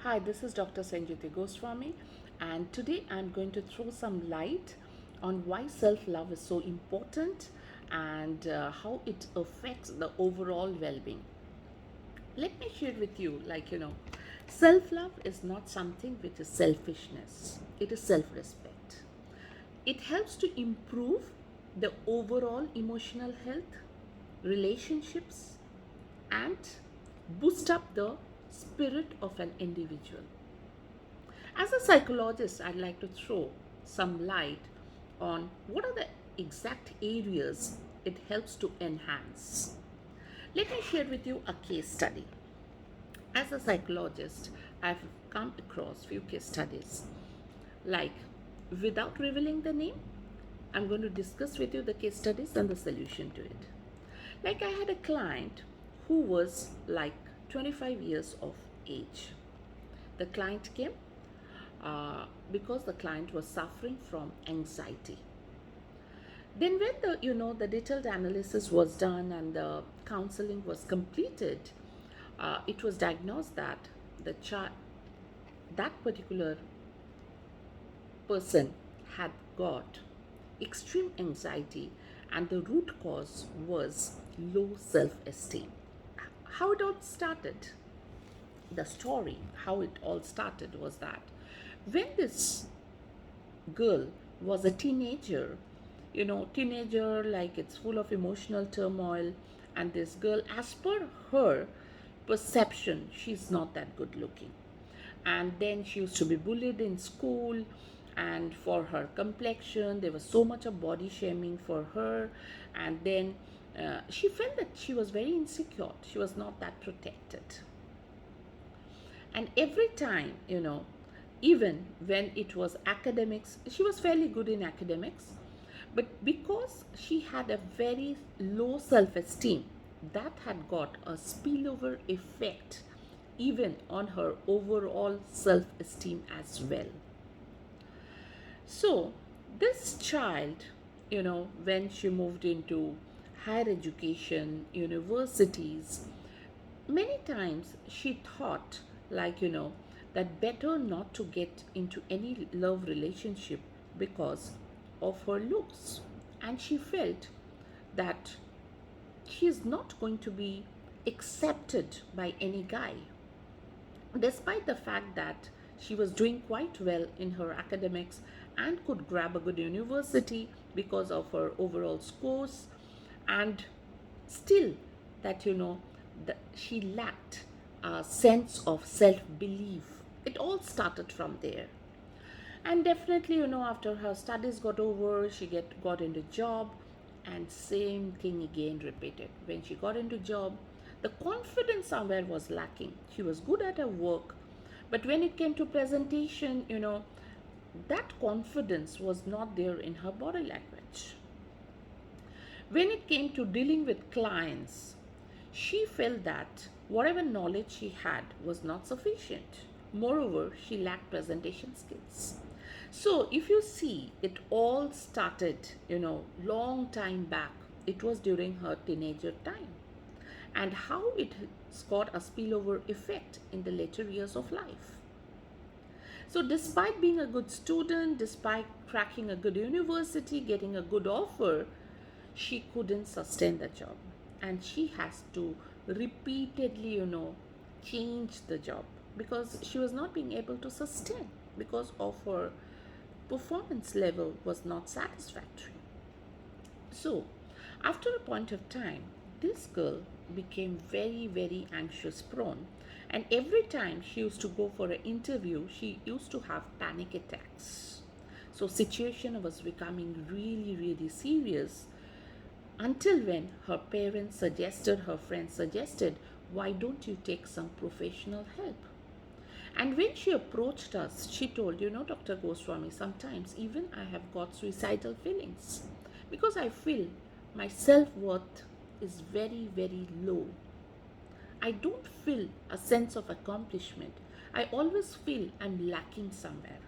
Hi, this is Dr. Sanjiti Goswami, and today I'm going to throw some light on why self love is so important and how it affects the overall well being. Let me share with you, self love is not something which is selfishness, it is self respect. It helps to improve the overall emotional health, relationships, and boost up the spirit of an individual. As a psychologist, I'd like to throw some light on what are the exact areas it helps to enhance. Let me share with you a case study. As a psychologist, I've come across few case studies. Like, without revealing the name, I'm going to discuss with you the case studies and the solution to it. Like, I had a client who was like 25 years of age. The client came because the client was suffering from anxiety. Then when the detailed analysis was done and the counseling was completed, it was diagnosed that that particular person had got extreme anxiety, and the root cause was low self-esteem. How it all started, the story, how it all started was that when this girl was a teenager, teenager, like, it's full of emotional turmoil, and this girl, as per her perception, she's not that good looking. And then she used to be bullied in school, and for her complexion there was so much of body shaming for her. And then she felt that she was very insecure, she was not that protected. And every time, even when it was academics, she was fairly good in academics, but because she had a very low self esteem, that had got a spillover effect even on her overall self esteem as well. So, this child, when she moved into higher education, universities, many times she thought, that better not to get into any love relationship because of her looks. And she felt that she is not going to be accepted by any guy, despite the fact that she was doing quite well in her academics and could grab a good university because of her overall scores. And still, that she lacked a sense of self belief. It all started from there. And definitely, after her studies got over, she got into job, and same thing again repeated. When she got into job, the confidence somewhere was lacking. She was good at her work, but when it came to presentation, that confidence was not there in her body language. When it came to dealing with clients, she felt that whatever knowledge she had was not sufficient. Moreover, she lacked presentation skills. So, if you see, it all started, long time back. It was during her teenager time, and how it's got a spillover effect in the later years of life. So, despite being a good student, despite cracking a good university, getting a good offer, she couldn't sustain the job. And she has to repeatedly, change the job because she was not being able to sustain because of her performance level was not satisfactory. So, after a point of time, this girl became very, very anxious prone. And every time she used to go for an interview, she used to have panic attacks. So, situation was becoming really, really serious until when her parents suggested, her friends suggested, why don't you take some professional help? And when she approached us, she told, Dr. Goswami, sometimes even I have got suicidal feelings because I feel my self worth is very, very low. I don't feel a sense of accomplishment. I always feel I'm lacking somewhere.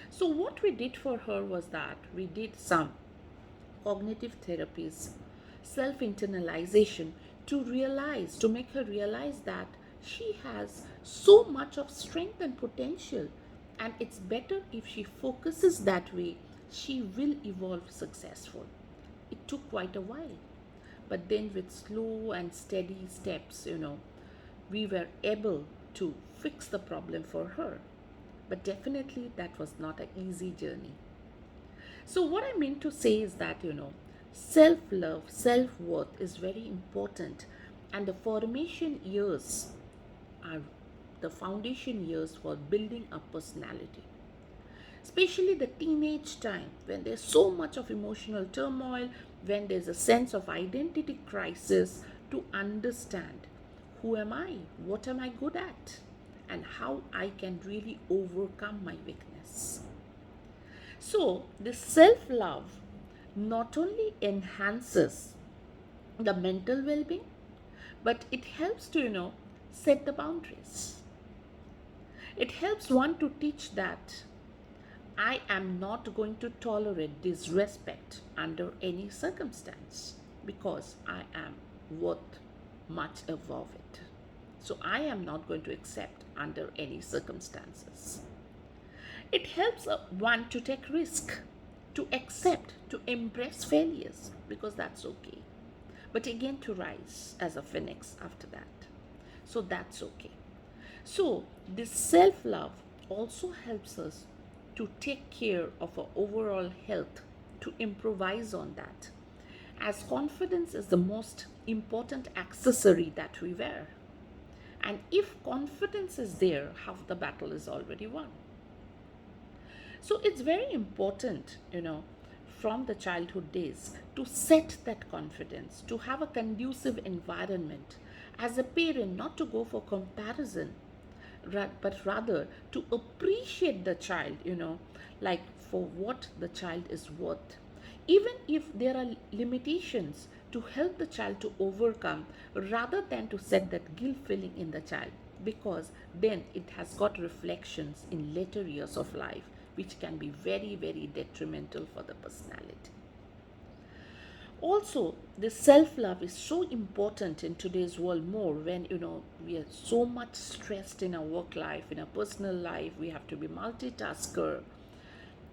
So, what we did for her was that we did some cognitive therapies, self internalization, to make her realize that She has so much of strength and potential, and it's better if she focuses that way. She will evolve successful. It took quite a while, but then with slow and steady steps, we were able to fix the problem for her. But definitely that was not an easy journey. So, what I mean to say is that, self love, self worth is very important, and the formation years are the foundation years for building a personality. Especially the teenage time when there's so much of emotional turmoil, when there's a sense of identity crisis, to understand who am I, what am I good at, and how I can really overcome my weakness. So, this self love not only enhances the mental well being, but it helps to, set the boundaries. It helps one to teach that I am not going to tolerate disrespect under any circumstance because I am worth much above it. So I am not going to accept under any circumstances. It helps one to take risk, to accept, to embrace failures because that's okay. But again, to rise as a phoenix after that. So that's okay. So, this self love also helps us to take care of our overall health, to improvise on that, as confidence is the most important accessory that we wear. And if confidence is there, half the battle is already won. So, it's very important, from the childhood days to set that confidence, to have a conducive environment as a parent, not to go for comparison, but rather to appreciate the child, like for what the child is worth. Even if there are limitations, to help the child to overcome rather than to set that guilt feeling in the child, because then it has got reflections in later years of life which can be very, very detrimental for the personality. Also, this self love is so important in today's world, more when we are so much stressed in our work life, in our personal life, we have to be multitasker.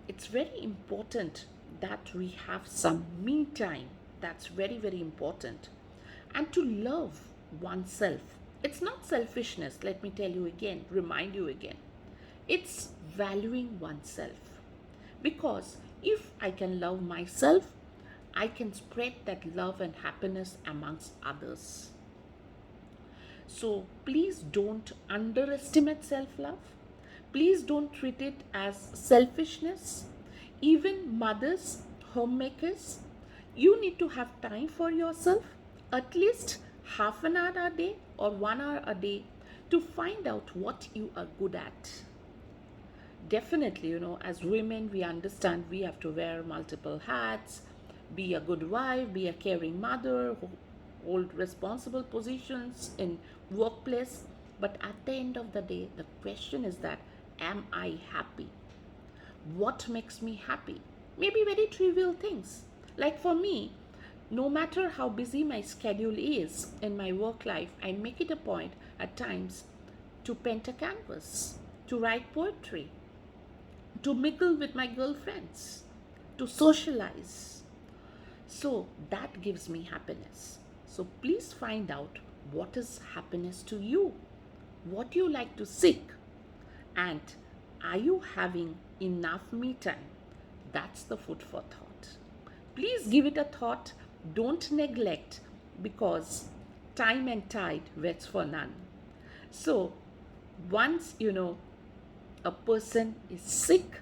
It's very important that we have some me time. That's very, very important. And to love oneself. It's not selfishness, let me tell you again, remind you again. It's valuing oneself. Because if I can love myself, I can spread that love and happiness amongst others. So please don't underestimate self love. Please don't treat it as selfishness. Even mothers, homemakers, you need to have time for yourself, at least half an hour a day or 1 hour a day, to find out what you are good at. Definitely, as women, we understand we have to wear multiple hats, be a good wife, be a caring mother, hold responsible positions in workplace. But at the end of the day, the question is that, am I happy? What makes me happy? Maybe very trivial things. Like for me, no matter how busy my schedule is in my work life, I make it a point at times to paint a canvas, to write poetry, to mingle with my girlfriends, to socialize. So that gives me happiness. So please find out what is happiness to you, what you like to seek, and are you having enough me time? That's the food for thought. Please give it a thought. Don't neglect, because time and tide waits for none. So once a person is sick,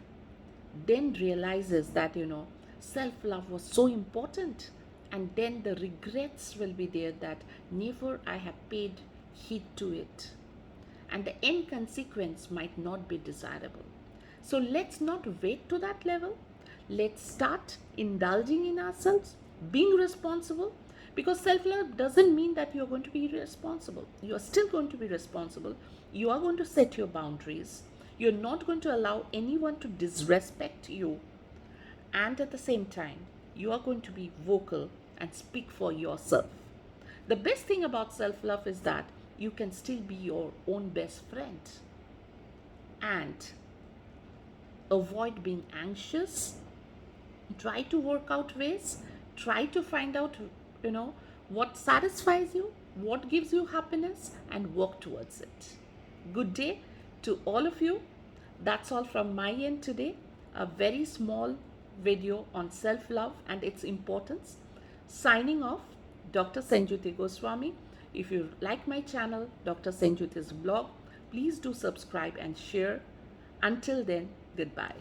then realizes that self love was so important, and then the regrets will be there that never I have paid heed to it, and the end consequence might not be desirable. So let's not wait to that level. Let's start indulging in ourselves, being responsible, because self love doesn't mean that you're going to be irresponsible. You are still going to be responsible. You are going to set your boundaries. You're not going to allow anyone to disrespect you. And at the same time, you are going to be vocal and speak for yourself. The best thing about self love is that you can still be your own best friend. And avoid being anxious. Try to work out ways. Try to find out, you know, what satisfies you, what gives you happiness, and work towards it. Good day to all of you. That's all from my end today. A very small video on self love and its importance. Signing off, Dr. Sanjuti Goswami. If you like my channel, Dr. Sanjuti's blog, please do subscribe and share. Until then, goodbye.